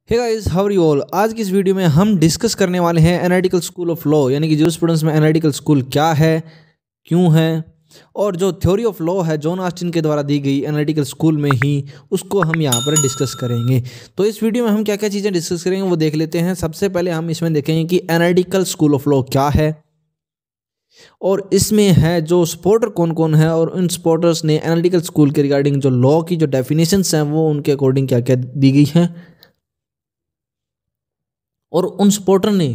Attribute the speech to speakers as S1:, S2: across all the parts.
S1: Hey guys, how are you all. आज की इस वीडियो में हम डिस्कस करने वाले हैं एनालिटिकल स्कूल ऑफ लॉ, यानी कि जूरिस्प्रूडेंस में एनालिटिकल स्कूल क्या है, क्यों है, और जो थ्योरी ऑफ लॉ है जॉन ऑस्टिन के द्वारा दी गई एनालिटिकल स्कूल में ही, उसको हम यहाँ पर डिस्कस करेंगे। तो इस वीडियो में हम क्या क्या चीज़ें डिस्कस करेंगे वो देख लेते हैं। सबसे पहले हम इसमें देखेंगे कि एनालिटिकल स्कूल ऑफ लॉ क्या है, और इसमें है जो सपोर्टर कौन कौन है, और उन सपोर्टर्स ने एनालिटिकल स्कूल के रिगार्डिंग जो लॉ की जो डेफिनेशंस हैं वो उनके अकॉर्डिंग क्या क्या दी गई हैं, और उन सपोर्टर ने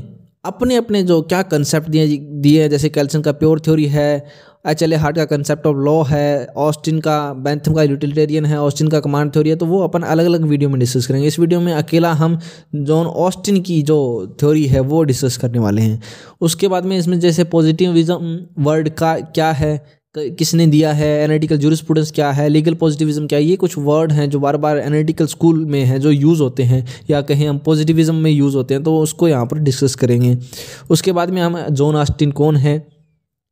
S1: अपने अपने जो क्या कंसेप्ट दिए हैं। जैसे कैल्सन का प्योर थ्योरी है, एच एल ए हार्ट का कंसेप्ट ऑफ लॉ है, ऑस्टिन का बेंथम का यूटिलिटेरियन है, ऑस्टिन का कमांड थ्योरी है। तो वो अपन अलग अलग वीडियो में डिस्कस करेंगे। इस वीडियो में अकेला हम जॉन ऑस्टिन की जो थ्योरी है वो डिस्कस करने वाले हैं। उसके बाद में इसमें जैसे पॉजिटिविज्म वर्ड का क्या है, किसने दिया है, एनालिटिकल ज्यूरिस्प्रूडेंस क्या है, लीगल पॉजिटिविज्म क्या है, ये कुछ वर्ड हैं जो बार बार एनालिटिकल स्कूल में हैं जो यूज़ होते हैं, या कहीं हम पॉजिटिविज्म में यूज़ होते हैं, तो उसको यहाँ पर डिस्कस करेंगे। उसके बाद में हम जॉन ऑस्टिन कौन है,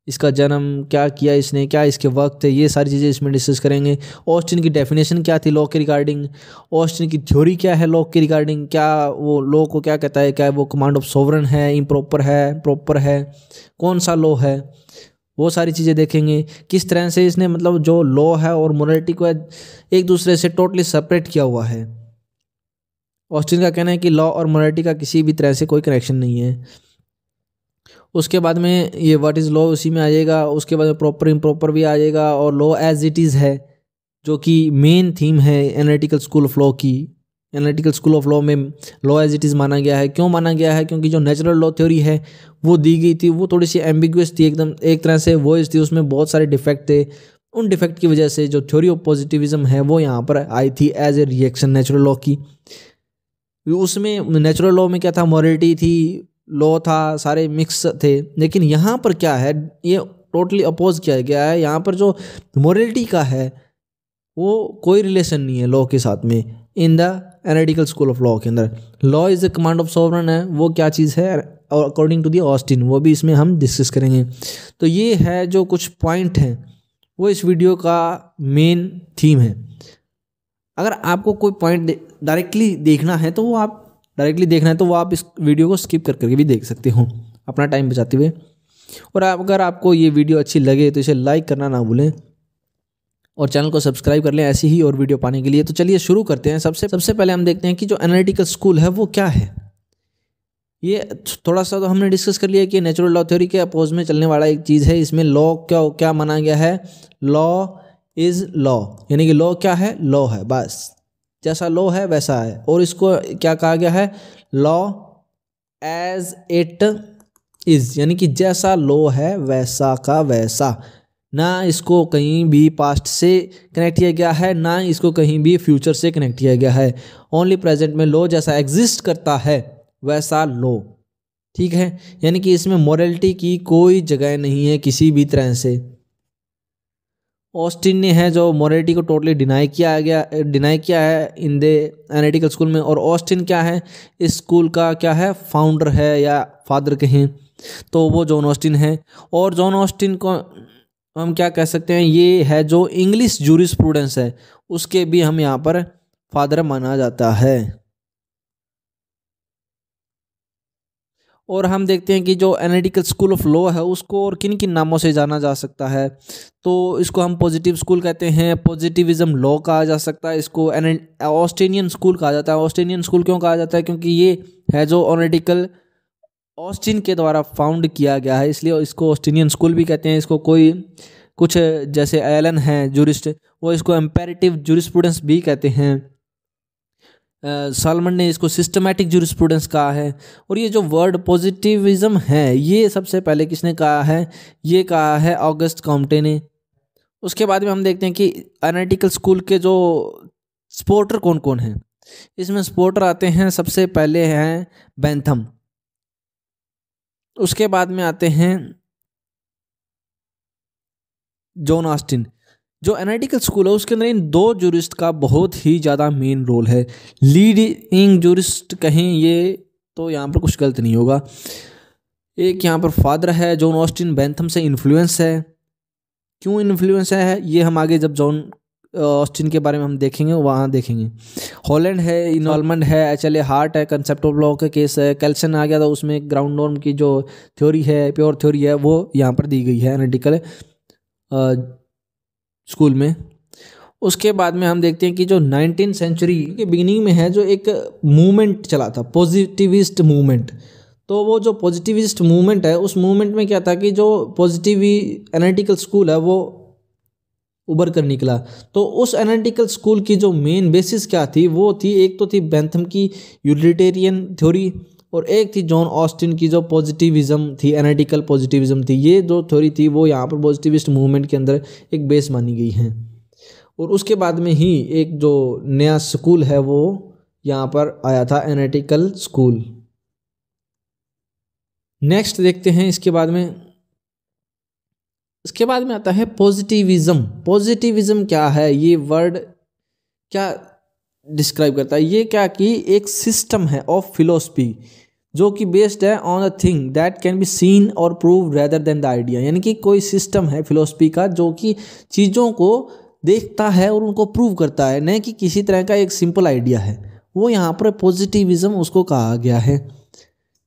S1: इसका जन्म क्या किया इसने, क्या इसके वर्क थे, ये सारी चीज़ें इसमें डिस्कस करेंगे। ऑस्टिन की डेफिनेशन क्या थी लॉ के रिगार्डिंग, ऑस्टिन की थ्योरी क्या है लॉ के रिगार्डिंग, क्या वो लॉ को क्या कहता है, क्या वो कमांड ऑफ सोवरन है, इम्प्रॉपर है, प्रॉपर है, कौन सा लॉ है, वो सारी चीज़ें देखेंगे। किस तरह से इसने मतलब जो लॉ है और मोरालिटी को एक दूसरे से टोटली सेपरेट किया हुआ है। ऑस्टिन का कहना है कि लॉ और मोरालिटी का किसी भी तरह से कोई कनेक्शन नहीं है। उसके बाद में ये व्हाट इज़ लॉ उसी में आ जाएगा। उसके बाद में प्रॉपर इम्प्रॉपर भी आ जाएगा, और लॉ एज इट इज़ है जो कि मेन थीम है एनालिटिकल स्कूल ऑफ लॉ की। एनालिटिकल स्कूल ऑफ लॉ में लॉ एज इट इज़ माना गया है। क्यों माना गया है? क्योंकि जो नेचुरल लॉ थ्योरी है वो दी गई थी, वो थोड़ी सी एम्बिगुअस थी, एकदम एक तरह से वॉइस थी, उसमें बहुत सारे डिफेक्ट थे। उन डिफेक्ट की वजह से जो थ्योरी ऑफ पॉजिटिविज्म है वो यहाँ पर आई थी as a reaction natural law की। उसमें नेचुरल लॉ में क्या था, मॉरलिटी थी, लॉ था, सारे मिक्स थे। लेकिन यहाँ पर क्या है, ये टोटली अपोज किया गया है। यहाँ पर जो मॉरलिटी का है वो कोई रिलेशन नहीं है लॉ के साथ में। In the analytical school of law के अंदर law is the command of sovereign है, वो क्या चीज़ है, और अकॉर्डिंग टू दी ऑस्टिन, वो भी इसमें हम डिस्कस करेंगे। तो ये है जो कुछ पॉइंट हैं वो इस वीडियो का मेन थीम है। अगर आपको कोई पॉइंट डायरेक्टली देखना है तो वो आप इस वीडियो को स्किप करके भी देख सकते हो अपना टाइम बचाते हुए। और अगर आपको ये वीडियो अच्छी लगे तो इसे लाइक करना ना भूलें, और चैनल को सब्सक्राइब कर लें ऐसी ही और वीडियो पाने के लिए। तो चलिए शुरू करते हैं। सबसे पहले हम देखते हैं कि जो एनालिटिकल स्कूल है वो क्या है। ये थोड़ा सा तो हमने डिस्कस कर लिया कि नेचुरल लॉ थ्योरी के अपोज में चलने वाला एक चीज़ है। इसमें लॉ क्या क्या माना गया है, लॉ इज लॉ, यानी कि लॉ क्या है, लॉ है, बस जैसा लॉ है वैसा है। और इसको क्या कहा गया है, लॉ एज इट इज, यानी कि जैसा लॉ है वैसा का वैसा। ना इसको कहीं भी पास्ट से कनेक्ट किया गया है, ना इसको कहीं भी फ्यूचर से कनेक्ट किया गया है। ओनली प्रेजेंट में लॉ जैसा एग्जिस्ट करता है वैसा लॉ, ठीक है। यानी कि इसमें मॉरलिटी की कोई जगह नहीं है किसी भी तरह से। ऑस्टिन ने है जो मॉरलिटी को टोटली डिनाई किया है इन द एनालिटिकल स्कूल में। और ऑस्टिन क्या है, इस स्कूल का क्या है, फाउंडर है या फादर कहें तो वो जॉन ऑस्टिन है। और जॉन ऑस्टिन को हम क्या कह सकते हैं, ये है जो इंग्लिश ज्यूरिस्प्रूडेंस है उसके भी हम यहाँ पर फादर माना जाता है। और हम देखते हैं कि जो एनालिटिकल स्कूल ऑफ लॉ है उसको और किन किन नामों से जाना जा सकता है। तो इसको हम पॉजिटिव स्कूल कहते हैं, पॉजिटिविज्म लॉ कहा जा सकता है, इसको ऑस्टिनियन स्कूल कहा जाता है। ऑस्टिनियन स्कूल क्यों कहा जाता है, क्योंकि ये है जो एनालिटिकल ऑस्टिन के द्वारा फाउंड किया गया है, इसलिए इसको ऑस्टिनियन स्कूल भी कहते हैं। इसको कोई कुछ जैसे एलन है जूरिस्ट, वो इसको एम्पेरेटिव ज्यूरिस्प्रूडेंस भी कहते हैं। सालमन ने इसको सिस्टमैटिक ज्यूरिस्प्रूडेंस कहा है। और ये जो वर्ड पॉजिटिविज्म है ये सबसे पहले किसने कहा है, ये कहा है ऑगस्ट कॉम्टे ने। उसके बाद में हम देखते हैं कि एनालिटिकल स्कूल के जो सपोर्टर कौन कौन हैं। इसमें सपोर्टर आते हैं, सबसे पहले हैं बेंथम, उसके बाद में आते हैं जॉन ऑस्टिन। जो एनालिटिकल स्कूल है उसके अंदर इन दो जूरिस्ट का बहुत ही ज़्यादा मेन रोल है। लीडिंग जूरिस्ट कहें ये तो यहाँ पर कुछ गलत नहीं होगा। एक यहाँ पर फादर है जॉन ऑस्टिन, बेंथम से इन्फ्लुएंस है। क्यों इन्फ्लुएंस है ये हम आगे जब जॉन ऑस्टिन के बारे में हम देखेंगे, वहाँ देखेंगे। हॉलैंड है, इनॉल्मंड है, एचएलए हार्ट है, कंसेप्ट ऑफ लॉ का केस है, कैल्सन आ गया था, उसमें ग्राउंड नॉर्म की जो थ्योरी है, प्योर थ्योरी है, वो यहाँ पर दी गई है एनालिटिकल स्कूल में। उसके बाद में हम देखते हैं कि जो 19th सेंचुरी के बिगिनिंग में है, जो एक मूवमेंट चला था, पॉजिटिविस्ट मूवमेंट। तो वो जो पॉजिटिविस्ट मूवमेंट है, उस मूवमेंट में क्या था कि जो पॉजिटिव एनालिटिकल स्कूल है वो उभर कर निकला। तो उस एनालिटिकल स्कूल की जो मेन बेसिस क्या थी, वो थी, एक तो थी बेंथम की यूटिलिटेरियन थ्योरी, और एक थी जॉन ऑस्टिन की जो पॉजिटिविज्म थी, एनालिटिकल पॉजिटिविज्म थी। ये जो थ्योरी थी वो यहाँ पर पॉजिटिविस्ट मूवमेंट के अंदर एक बेस मानी गई है। और उसके बाद में ही एक जो नया स्कूल है वो यहाँ पर आया था, एनालिटिकल स्कूल। नेक्स्ट देखते हैं इसके बाद में आता है पॉजिटिविज्म। पॉजिटिविज्म क्या है, ये वर्ड क्या डिस्क्राइब करता है? ये क्या कि एक सिस्टम है ऑफ फिलोसफी जो कि बेस्ड है on a thing that can be seen और prove rather than the idea. यानी कि कोई सिस्टम है फिलोसफी का जो कि चीज़ों को देखता है और उनको प्रूव करता है, न कि किसी तरह का एक सिंपल आइडिया है। वो यहाँ पर पॉजिटिविज्म उसको कहा गया है,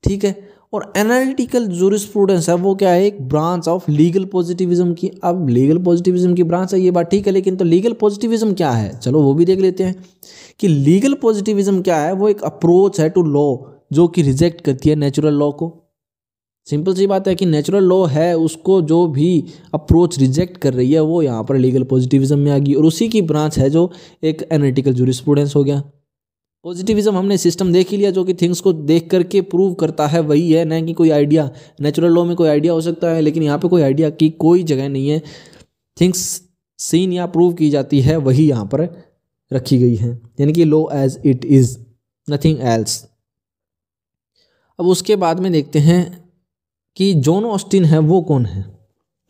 S1: ठीक है। और एनालिटिकल जूरिस्प्रूडेंस है, वो क्या है, एक ब्रांच ऑफ लीगल पॉजिटिविज्म की। अब लीगल पॉजिटिविज्म की ब्रांच है, ये बात ठीक है, लेकिन तो लीगल पॉजिटिविज्म क्या है, चलो वो भी देख लेते हैं कि लीगल पॉजिटिविज्म क्या है। वो एक अप्रोच है टू लॉ जो कि रिजेक्ट करती है नेचुरल लॉ को। सिंपल सी बात है कि नेचुरल लॉ है, उसको जो भी अप्रोच रिजेक्ट कर रही है वो यहाँ पर लीगल पॉजिटिविज्म में आ गई, और उसी की ब्रांच है जो एक एनालिटिकल जूरिस्प्रूडेंस हो गया। पॉजिटिविज्म हमने सिस्टम देख ही लिया जो कि थिंग्स को देख करके प्रूव करता है, वही है, न कि कोई आइडिया। नेचुरल लॉ में कोई आइडिया हो सकता है, लेकिन यहाँ पे कोई आइडिया की कोई जगह नहीं है। थिंग्स सीन या प्रूव की जाती है, वही यहाँ पर रखी गई है, यानी कि law as it is, nothing else. अब उसके बाद में देखते हैं कि जॉन ऑस्टिन है वो कौन है।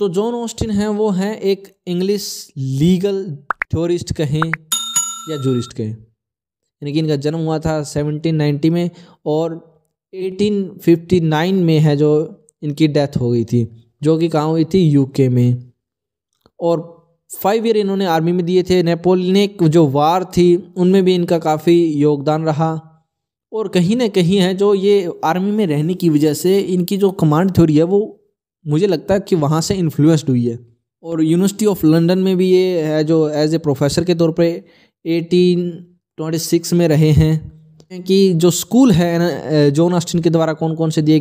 S1: तो जॉन ऑस्टिन है वो है एक इंग्लिश लीगल थ्योरिस्ट कहें या जूरिस्ट कहें, यानी कि इनका जन्म हुआ था 1790 में और 1859 में है जो इनकी डेथ हो गई थी, जो कि कहाँ हुई थी, यूके में। और 5 ईयर इन्होंने आर्मी में दिए थे। नेपोलियनिक जो वार थी उनमें भी इनका काफ़ी योगदान रहा, और कहीं ना कहीं है जो ये आर्मी में रहने की वजह से इनकी जो कमांड थ्योरी है वो मुझे लगता है कि वहाँ से इन्फ्लुएंस्ड हुई है। और यूनिवर्सिटी ऑफ लंदन में भी ये है जो एज ए प्रोफेसर के तौर पे 1826 में रहे हैं। कि जो स्कूल है ना जॉन ऑस्टिन के द्वारा कौन कौन से दिए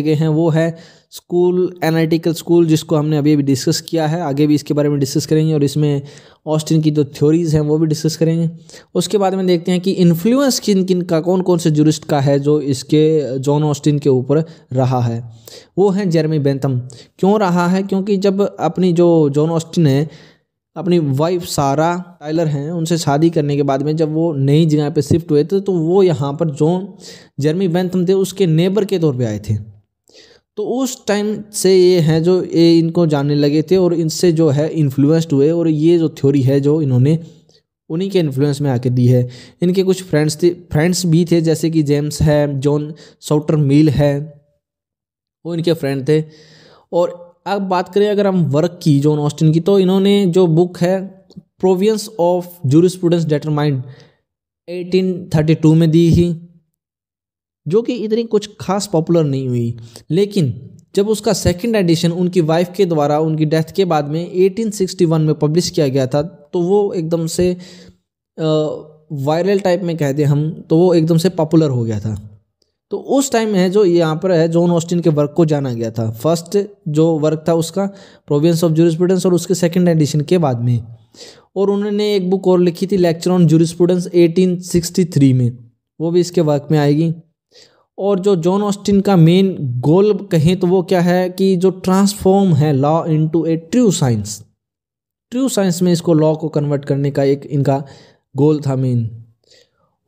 S1: गए हैं, वो है स्कूल, एनालिटिकल स्कूल, जिसको हमने अभी डिस्कस किया है, आगे भी इसके बारे में डिस्कस करेंगे, और इसमें ऑस्टिन की जो थ्योरीज हैं वो भी डिस्कस करेंगे। उसके बाद में देखते हैं कि इन्फ्लुएंस किन किन का, कौन कौन से जूरिस्ट का है जो इसके जॉन ऑस्टिन के ऊपर रहा है। वो है जेरेमी बेंथम। क्यों रहा है? क्योंकि जब अपनी जो जॉन ऑस्टिन है अपनी वाइफ सारा टाइलर हैं उनसे शादी करने के बाद में जब वो नई जगह पे शिफ्ट हुए थे, तो वो यहाँ पर जो जेरेमी बेंथम थे उसके नेबर के तौर पे आए थे। तो उस टाइम से ये हैं जो ये इनको जानने लगे थे और इनसे जो है इन्फ्लुएंस्ड हुए, और ये जो थ्योरी है जो इन्होंने उन्हीं के इन्फ्लुएंस में आके दी है। इनके कुछ फ्रेंड्स भी थे, जैसे कि जेम्स है, जॉन साउटर मिल है, वो इनके फ्रेंड थे। और अब बात करें अगर हम वर्क की जॉन ऑस्टिन की, तो इन्होंने जो बुक है प्रोविंस ऑफ जूरिस्प्रूडेंस डिटरमाइंड 1832 में दी ही, जो कि इतनी कुछ खास पॉपुलर नहीं हुई। लेकिन जब उसका सेकंड एडिशन उनकी वाइफ के द्वारा उनकी डेथ के बाद में 1861 में पब्लिश किया गया था, तो वो एकदम से वायरल टाइप में कहते हम, तो वो एकदम से पॉपुलर हो गया था। तो उस टाइम है जो यहाँ पर है जॉन ऑस्टिन के वर्क को जाना गया था। फर्स्ट जो वर्क था उसका प्रोविंस ऑफ जूरिस्प्रूडेंस, और उसके सेकंड एडिशन के बाद में। और उन्होंने एक बुक और लिखी थी लेक्चर ऑन जूरिस्प्रूडेंस 1863 में, वो भी इसके वर्क में आएगी। और जो जॉन ऑस्टिन का मेन गोल कहें तो वो क्या है कि जो ट्रांसफॉर्म है लॉ इनटू ए ट्रू साइंस में इसको लॉ को कन्वर्ट करने का एक इनका गोल था मेन।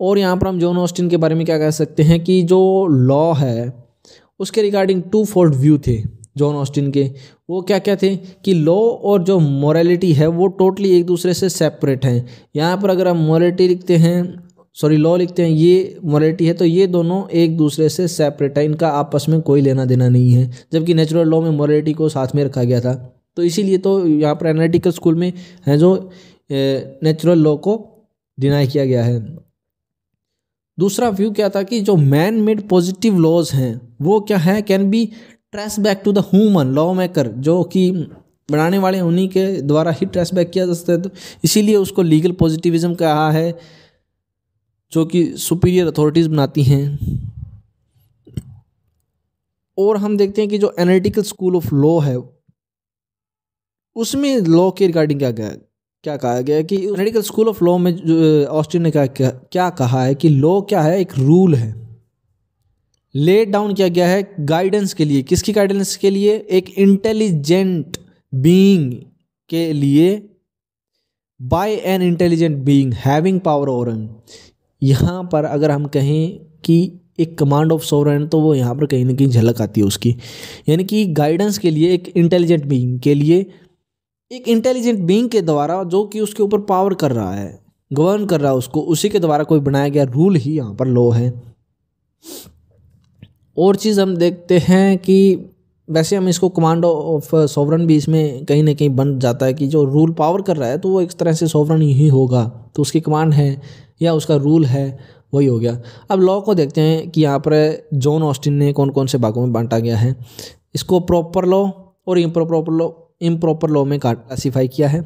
S1: और यहाँ पर हम जॉन ऑस्टिन के बारे में क्या कह सकते हैं कि जो लॉ है उसके रिगार्डिंग 2 फोल्ड व्यू थे जॉन ऑस्टिन के। वो क्या क्या थे कि लॉ और जो मोरालिटी है वो टोटली एक दूसरे से सेपरेट हैं। यहाँ पर अगर हम मोरालिटी लिखते हैं, लॉ लिखते हैं, ये मोरालिटी है, तो ये दोनों एक दूसरे से सेपरेट है, इनका आपस में कोई लेना देना नहीं है। जबकि नेचुरल लॉ में मोरालिटी को साथ में रखा गया था। तो इसीलिए तो यहाँ पर एनालिटिकल स्कूल में है जो नेचुरल लॉ को डिनाई किया गया है। दूसरा व्यू क्या था कि जो मैन मेड पॉजिटिव लॉज हैं वो क्या है, can be trace back to the human law maker, जो कि बनाने वाले उन्हीं के द्वारा ही ट्रेस बैक किया जा सकता है। तो इसीलिए उसको लीगल पॉजिटिविज्म कहा है, जो कि सुपीरियर अथॉरिटीज़ बनाती हैं। और हम देखते हैं कि जो एनालिटिकल स्कूल ऑफ लॉ है उसमें लॉ के रिगार्डिंग क्या कहा गया है कि एनालिटिकल स्कूल ऑफ लॉ में ऑस्टिन ने क्या कहा है कि लॉ क्या है, एक रूल है, ले डाउन किया गया है गाइडेंस के लिए। किसकी गाइडेंस के लिए? एक इंटेलिजेंट बीइंग के लिए, by an intelligent being having power over him. यहाँ पर अगर हम कहें कि एक कमांड ऑफ सोवरेन, तो वो यहाँ पर कहीं ना कहीं झलक आती है उसकी, यानी कि गाइडेंस के लिए एक इंटेलिजेंट बीइंग के लिए, एक इंटेलिजेंट बीइंग के द्वारा जो कि उसके ऊपर पावर कर रहा है, गवर्न कर रहा है उसको, उसी के द्वारा कोई बनाया गया रूल ही यहाँ पर लॉ है। और चीज़ हम देखते हैं कि वैसे हम इसको कमांड ऑफ सोवरेन भी इसमें कहीं ना कहीं बन जाता है कि जो रूल पावर कर रहा है तो वो एक तरह से सोवरेन ही होगा, तो उसकी कमांड है या उसका रूल है, वही हो गया। अब लॉ को देखते हैं कि यहाँ पर जॉन ऑस्टिन ने कौन कौन से भागों में बांटा गया है। इसको प्रॉपर लॉ और इम्प्रॉपर लॉ में क्लासीफाई किया है।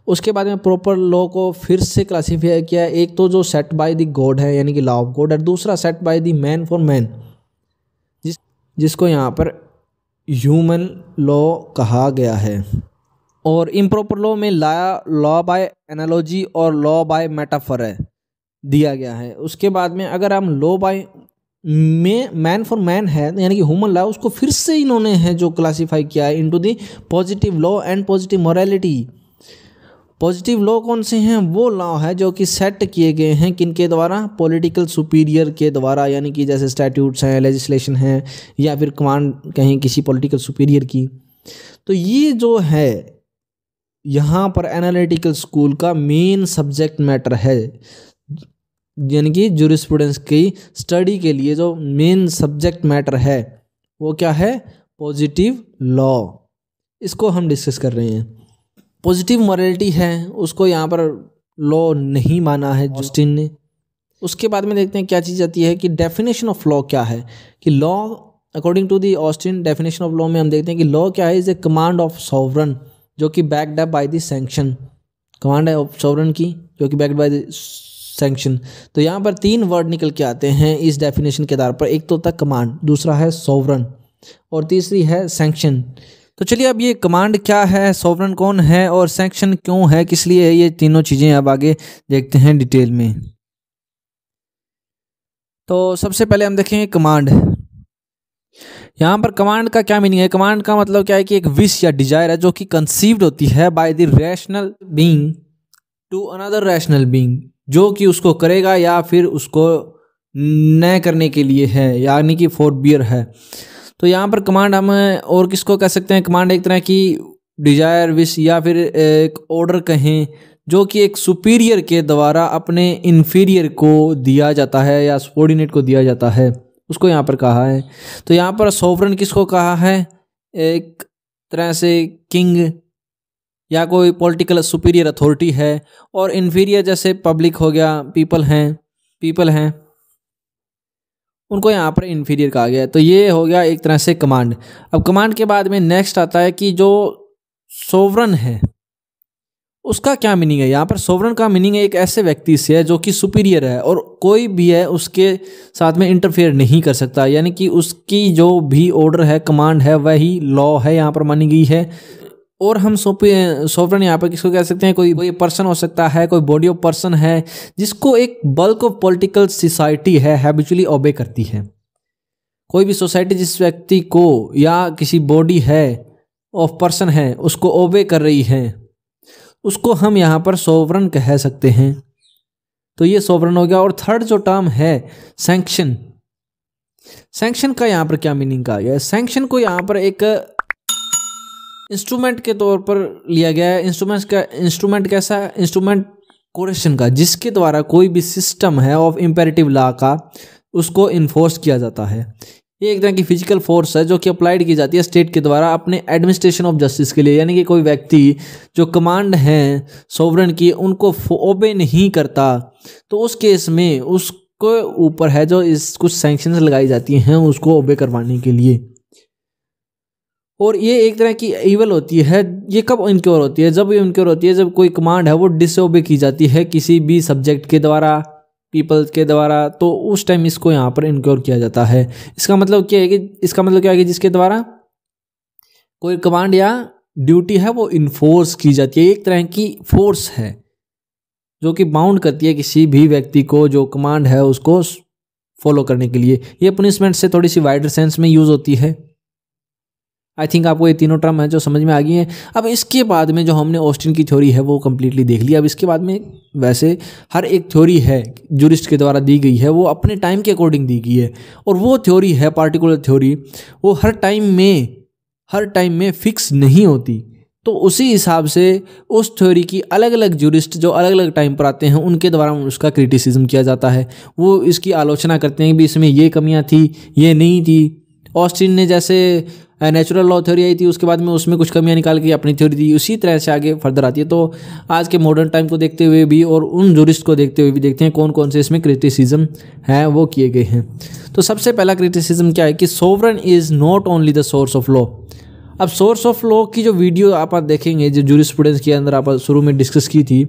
S1: उसके बाद में प्रॉपर लॉ को फिर से क्लासीफाई किया है। एक तो जो सेट बाय द गॉड है यानी कि लॉ ऑफ गॉड है, दूसरा set by the man for man, जिसको यहाँ पर ह्यूमन लॉ कहा गया है। और इम्प्रॉपर लॉ में लॉ बाय एनालॉजी और लॉ बाय मेटाफर है दिया गया है। उसके बाद में अगर हम law by man for man है यानी कि ह्यूमन लॉ, उसको फिर से इन्होंने है जो क्लासीफाई किया है into the positive law and positive morality. Positive law कौन से हैं? वो लॉ है जो कि सेट किए गए हैं किनके द्वारा? पॉलिटिकल सुपीरियर के द्वारा, यानी कि जैसे स्टैट्यूट्स हैं, लेजिस्लेशन है, या फिर कमांड कहीं किसी पॉलिटिकल सुपीरियर की। तो ये जो है यहाँ पर एनालिटिकल स्कूल का मेन सब्जेक्ट मैटर है, यानी कि ज्यूरिस्प्रूडेंस की स्टडी के लिए जो मेन सब्जेक्ट मैटर है वो क्या है? Positive law. इसको हम डिस्कस कर रहे हैं। पॉजिटिव मोरालिटी है उसको यहाँ पर लॉ नहीं माना है ऑस्टिन ने। उसके बाद में देखते हैं क्या चीज़ आती है कि डेफिनेशन ऑफ लॉ क्या है, कि law according to the Austin definition of law में हम देखते हैं कि लॉ क्या है? Is a command of sovereign जो कि backed up by the sanction. Command है ऑफ सॉवरन की जो कि बैक्ड बाय द सैंक्शन। तो यहाँ पर 3 वर्ड निकल के आते हैं इस डेफिनेशन के आधार पर। एक तो होता है कमांड, दूसरा है सॉवरन और तीसरी है सैंक्शन। तो चलिए अब ये कमांड क्या है, सॉवरन कौन है और सैंक्शन क्यों है, किस लिए है, ये तीनों चीज़ें अब आगे देखते हैं डिटेल में। तो सबसे पहले हम देखेंगे कमांड। यहाँ पर कमांड का क्या मीनिंग है? कमांड का मतलब क्या है कि एक विश या डिजायर है जो कि कंसीव्ड होती है by the rational being to another rational being, जो कि उसको करेगा या फिर उसको न करने के लिए है, यानी कि फॉरबियर है। तो यहाँ पर कमांड हम और किसको कह सकते हैं? कमांड एक तरह की डिजायर, विश या फिर एक ऑर्डर कहें जो कि एक सुपीरियर के द्वारा अपने इन्फीरियर को दिया जाता है या सबऑर्डिनेट को दिया जाता है, उसको यहाँ पर कहा है। तो यहाँ पर सोवरेन किसको कहा है? एक तरह से किंग या कोई पॉलिटिकल सुपीरियर अथॉरिटी है, और इन्फीरियर जैसे पब्लिक हो गया, पीपल हैं उनको यहाँ पर इन्फीरियर कहा गया है। तो ये हो गया एक तरह से कमांड। अब कमांड के बाद में नेक्स्ट आता है कि जो सोवरन है उसका क्या मीनिंग है। यहाँ पर सोवरन का मीनिंग एक ऐसे व्यक्ति से है जो कि सुपीरियर है और कोई भी है उसके साथ में इंटरफेयर नहीं कर सकता, यानी कि उसकी जो भी ऑर्डर है, कमांड है, वही लॉ है यहाँ पर मानी गई है। और हम सोवरन यहाँ पर किसको कह सकते हैं? कोई पर्सन हो सकता है, कोई बॉडी ऑफ पर्सन है जिसको एक बल्क ऑफ पॉलिटिकल सोसाइटी है हैबिचुअली ओबे करती है। कोई भी सोसाइटी जिस व्यक्ति को या किसी बॉडी है ऑफ पर्सन है उसको ओबे कर रही है, उसको हम यहाँ पर सोवरन कह सकते हैं। तो ये सोवरन हो गया। और थर्ड जो टर्म है सैंक्शन, सैंक्शन का यहाँ पर क्या मीनिंग कहा गया है? सैंक्शन को यहाँ पर एक इंस्ट्रूमेंट के तौर पर लिया गया है। इंस्ट्रूमेंट कैसा? इंस्ट्रूमेंट कोरेशन का, जिसके द्वारा कोई भी सिस्टम है ऑफ इम्पेरेटिव लॉ का उसको इन्फोर्स किया जाता है। ये एक तरह की फिजिकल फोर्स है जो कि अप्लाइड की जाती है स्टेट के द्वारा अपने एडमिनिस्ट्रेशन ऑफ जस्टिस के लिए, यानी कि कोई व्यक्ति जो कमांड है सोवरेन की उनको ओबे नहीं करता तो उस केस में उसको ऊपर है जो इस कुछ सैंक्शंस लगाई जाती हैं उसको ओबे करवाने के लिए। और ये एक तरह की ईवल होती है। ये कब इनक्योर होती है? जब ये इनक्योर होती है जब कोई कमांड है वो डिसओबे की जाती है किसी भी सब्जेक्ट के द्वारा, पीपल्स के द्वारा, तो उस टाइम इसको यहाँ पर इनक्योर किया जाता है। इसका मतलब क्या है कि जिसके द्वारा कोई कमांड या ड्यूटी है वो इन्फोर्स की जाती है। एक तरह की फोर्स है जो कि बाउंड करती है किसी भी व्यक्ति को जो कमांड है उसको फॉलो करने के लिए। ये पनिशमेंट से थोड़ी सी वाइडर सेंस में यूज होती है। आई थिंक आपको ये तीनों टर्म है जो समझ में आ गई हैं। अब इसके बाद में जो हमने ऑस्टिन की थ्योरी है वो कंप्लीटली देख लिया। अब इसके बाद में वैसे हर एक थ्योरी है जूरिस्ट के द्वारा दी गई है वो अपने टाइम के अकॉर्डिंग दी गई है, और वो थ्योरी है पार्टिकुलर थ्योरी वो हर टाइम में फिक्स नहीं होती। तो उसी हिसाब से उस थ्योरी की अलग अलग जूरिस्ट जो अलग अलग टाइम पर आते हैं उनके द्वारा उसका क्रिटिसिज्म किया जाता है। वो इसकी आलोचना करते हैं कि इसमें ये कमियां थी, ये नहीं थी। ऑस्टिन ने जैसे नेचुरल लॉ थ्योरी आई थी उसके बाद में उसमें कुछ कमियां निकाल के अपनी थ्योरी दी, उसी तरह से आगे फर्दर आती है। तो आज के मॉडर्न टाइम को देखते हुए भी और उन जूरिस्ट को देखते हुए भी देखते हैं कौन कौन से इसमें क्रिटिसिज्म है वो किए गए हैं। तो सबसे पहला क्रिटिसिज्म क्या है कि sovereign is not only the source of law. अब सोर्स ऑफ लॉ की जो वीडियो आप देखेंगे जो जूरिस्प्रूडेंस के अंदर आप शुरू में डिस्कस की थी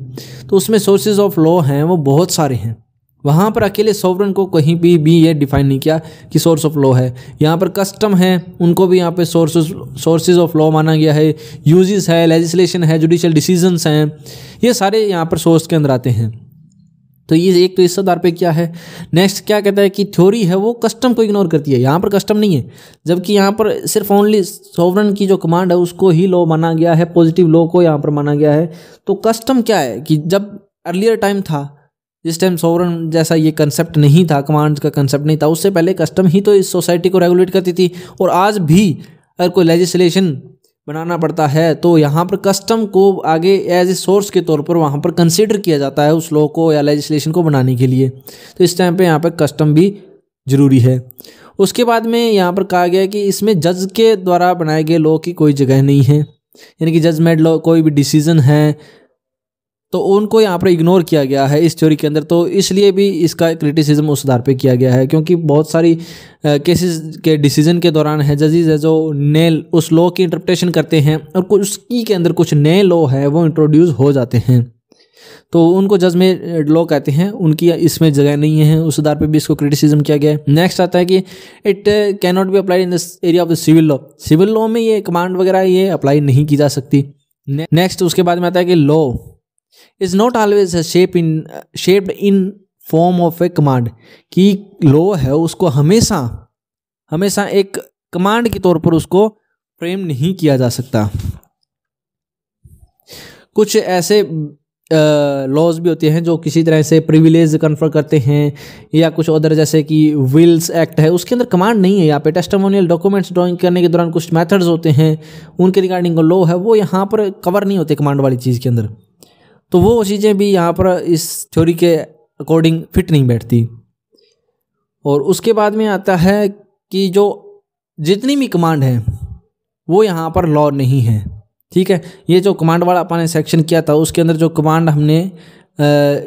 S1: तो उसमें सोर्सेज ऑफ लॉ हैं वो बहुत सारे हैं। वहाँ पर अकेले सोवरेन को कहीं भी ये डिफाइन नहीं किया कि सोर्स ऑफ लॉ है। यहाँ पर कस्टम है उनको भी यहाँ पे सोर्सेज ऑफ लॉ माना गया है, यूजेस है, लेजिस्लेशन है, जुडिशियल डिसीजंस हैं, ये सारे यहाँ पर सोर्स के अंदर आते हैं। तो ये एक तो इस आधार पे क्या है। नेक्स्ट क्या कहता है कि थ्योरी है वो कस्टम को इग्नोर करती है। यहाँ पर कस्टम नहीं है, जबकि यहाँ पर सिर्फ ओनली सोवरेन की जो कमांड है उसको ही लॉ माना गया है, पॉजिटिव लॉ को यहाँ पर माना गया है। तो कस्टम क्या है कि जब अर्लियर टाइम था जिस टाइम सोवरेन जैसा ये कंसेप्ट नहीं था, कमांड का कंसेप्ट नहीं था, उससे पहले कस्टम ही तो इस सोसाइटी को रेगुलेट करती थी। और आज भी अगर कोई लेजिस्लेशन बनाना पड़ता है तो यहाँ पर कस्टम को आगे एज ए सोर्स के तौर पर वहाँ पर कंसीडर किया जाता है उस लॉ को या लेजिस्लेशन को बनाने के लिए। तो इस टाइम पे यहाँ पर कस्टम भी ज़रूरी है। उसके बाद में यहाँ पर कहा गया है कि इसमें जज के द्वारा बनाए गए लॉ की कोई जगह नहीं है, यानी कि जजमेंट लॉ कोई भी डिसीजन है तो उनको यहाँ पर इग्नोर किया गया है इस थ्योरी के अंदर। तो इसलिए भी इसका क्रिटिसिज्म उस आधार पे किया गया है क्योंकि बहुत सारी केसेस के डिसीजन के दौरान है जजेस है जो नए उस लॉ की इंटरप्रिटेशन करते हैं और कुछ उसकी के अंदर कुछ नए लॉ है वो इंट्रोड्यूस हो जाते हैं तो उनको जजमेंट लॉ कहते हैं, उनकी इसमें जगह नहीं है। उस आधार पे भी इसको क्रिटिसिज्म किया गया है। नेक्स्ट आता है कि it can not be applied in this area of the civil law. Civil law में ये कमांड वगैरह ये अप्लाई नहीं की जा सकती। नेक्स्ट उसके बाद में आता है कि law is not always shaped in form of A command, कि लॉ है उसको हमेशा एक कमांड के तौर पर उसको फ्रेम नहीं किया जा सकता। कुछ ऐसे लॉज भी होते हैं जो किसी तरह से प्रिविलेज कन्फर करते हैं या कुछ अदर, जैसे कि विल्स एक्ट है उसके अंदर कमांड नहीं है। यहाँ पे टेस्टिमोनियल डॉक्यूमेंट्स ड्राइंग करने के दौरान कुछ मेथड्स होते हैं उनके रिगार्डिंग लॉ है वो यहाँ पर कवर नहीं होते कमांड वाली चीज़ के अंदर। तो वो चीज़ें भी यहाँ पर इस थ्योरी के अकॉर्डिंग फिट नहीं बैठती। और उसके बाद में आता है कि जो जितनी भी कमांड है वो यहाँ पर लॉ नहीं है। ठीक है, ये जो कमांड वाला अपन ने सेक्शन किया था उसके अंदर जो कमांड हमने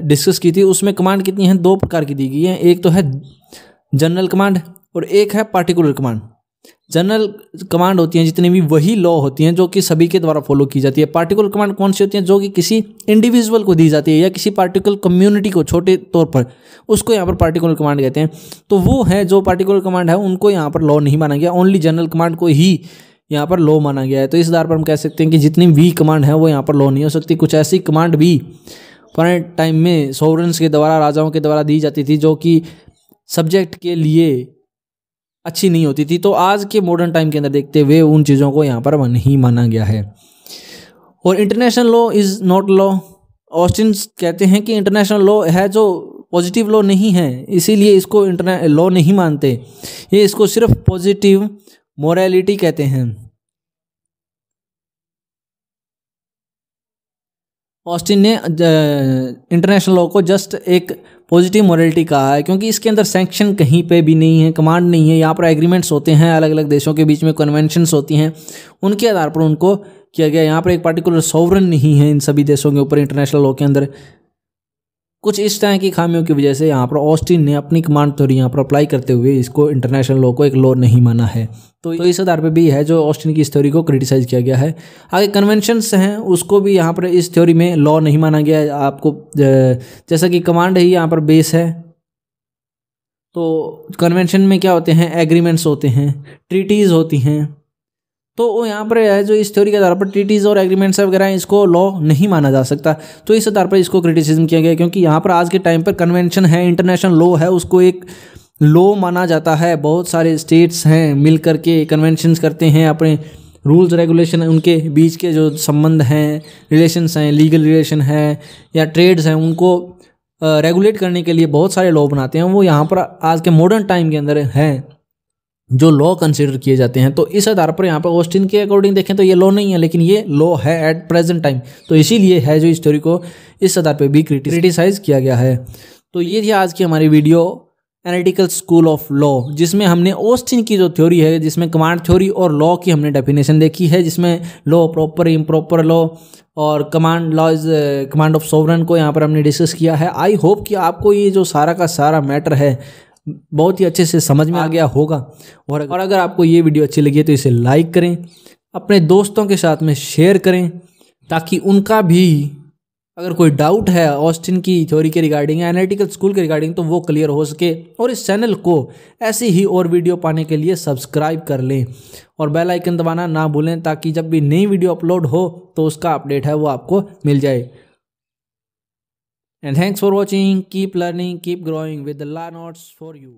S1: डिस्कस की थी उसमें कमांड कितनी है, दो प्रकार की दी गई है। एक तो है जनरल कमांड और एक है पार्टिकुलर कमांड। जनरल कमांड होती हैं जितनी भी वही लॉ होती हैं जो कि सभी के द्वारा फॉलो की जाती है। पार्टिकुलर कमांड कौन सी होती हैं, जो कि किसी इंडिविजुअल को दी जाती है या किसी पार्टिकुलर कम्युनिटी को छोटे तौर पर, उसको यहाँ पर पार्टिकुलर कमांड कहते हैं। तो वो है जो पार्टिकुलर कमांड है उनको यहाँ पर लॉ नहीं माना गया, ओनली जनरल कमांड को ही यहाँ पर लॉ माना गया है। तो इस आधार पर हम कह सकते हैं कि जितनी भी कमांड है वो यहाँ पर लॉ नहीं हो सकती। कुछ ऐसी कमांड भी पुराने टाइम में सोवरेंस के द्वारा, राजाओं के द्वारा दी जाती थी जो कि सब्जेक्ट के लिए अच्छी नहीं होती थी। तो आज के मॉडर्न टाइम के अंदर देखते हुए उन चीज़ों को यहाँ पर नहीं माना गया है। और international law is not law. Austin कहते हैं कि इंटरनेशनल लॉ है जो पॉजिटिव लॉ नहीं है, इसीलिए इसको लॉ नहीं मानते, ये इसको सिर्फ पॉजिटिव मोरालिटी कहते हैं। ऑस्टिन ने इंटरनेशनल लॉ को जस्ट एक पॉजिटिव मोरालिटी कहा है, क्योंकि इसके अंदर सैंक्शन कहीं पे भी नहीं है, कमांड नहीं है। यहाँ पर एग्रीमेंट्स होते हैं, अलग अलग देशों के बीच में कन्वेंशंस होती हैं, उनके आधार पर उनको किया गया। यहाँ पर एक पार्टिकुलर सॉवरन नहीं है इन सभी देशों के ऊपर इंटरनेशनल लॉ के अंदर। कुछ इस तरह की खामियों की वजह से यहाँ पर ऑस्टिन ने अपनी कमांड थ्योरी यहाँ पर अप्लाई करते हुए इसको इंटरनेशनल लॉ को एक लॉ नहीं माना है। तो इस आधार पे भी है जो ऑस्टिन की इस थ्योरी को क्रिटिसाइज किया गया है। आगे कन्वेंशंस हैं, उसको भी यहाँ पर इस थ्योरी में लॉ नहीं माना गया है। आपको जैसा कि कमांड ही यहाँ पर बेस है, तो कन्वेंशन में क्या होते हैं, एग्रीमेंट्स होते हैं, ट्रीटीज़ होती हैं। तो वो यहाँ पर है जो इस थ्योरी के आधार पर ट्रीटीज़ और एग्रीमेंट्स वगैरह इसको लॉ नहीं माना जा सकता। तो इस आधार पर इसको क्रिटिसिज्म किया गया, क्योंकि यहाँ पर आज के टाइम पर कन्वेंशन है, इंटरनेशनल लॉ है, उसको एक लॉ माना जाता है। बहुत सारे स्टेट्स हैं मिल करके कन्वेंशंस करते हैं, अपने रूल्स रेगुलेशन उनके बीच के जो संबंध हैं, रिलेशंस हैं, लीगल रिलेशन है या ट्रेड्स हैं, उनको रेगुलेट करने के लिए बहुत सारे लॉ बनाते हैं। वो यहाँ पर आज के मॉडर्न टाइम के अंदर हैं जो लॉ कंसिडर किए जाते हैं। तो इस आधार पर यहाँ पर ऑस्टिन के अकॉर्डिंग देखें तो ये लॉ नहीं है, लेकिन ये लॉ है एट प्रेजेंट टाइम। तो इसीलिए है जो इस थ्योरी को इस आधार पर भी क्रिटिसाइज किया गया है। तो ये थी आज की हमारी video analytical school of law, जिसमें हमने ऑस्टिन की जो थ्योरी है, जिसमें कमांड थ्योरी और लॉ की हमने डेफिनेशन देखी है, जिसमें लॉ प्रॉपर इम्प्रॉपर लॉ और command law is command of sovereign को यहाँ पर हमने डिस्कस किया है। आई होप कि आपको ये जो सारा का सारा मैटर है बहुत ही अच्छे से समझ में आ गया होगा। और अगर आपको ये वीडियो अच्छी लगी है तो इसे लाइक करें, अपने दोस्तों के साथ में शेयर करें, ताकि उनका भी अगर कोई डाउट है ऑस्टिन की थ्योरी के रिगार्डिंग, एनालिटिकल स्कूल के रिगार्डिंग, तो वो क्लियर हो सके। और इस चैनल को ऐसी ही और वीडियो पाने के लिए सब्सक्राइब कर लें और बेल आइकन दबाना ना भूलें, ताकि जब भी नई वीडियो अपलोड हो तो उसका अपडेट है वो आपको मिल जाए। And thanks for watching. Keep learning, keep growing with the law notes for you.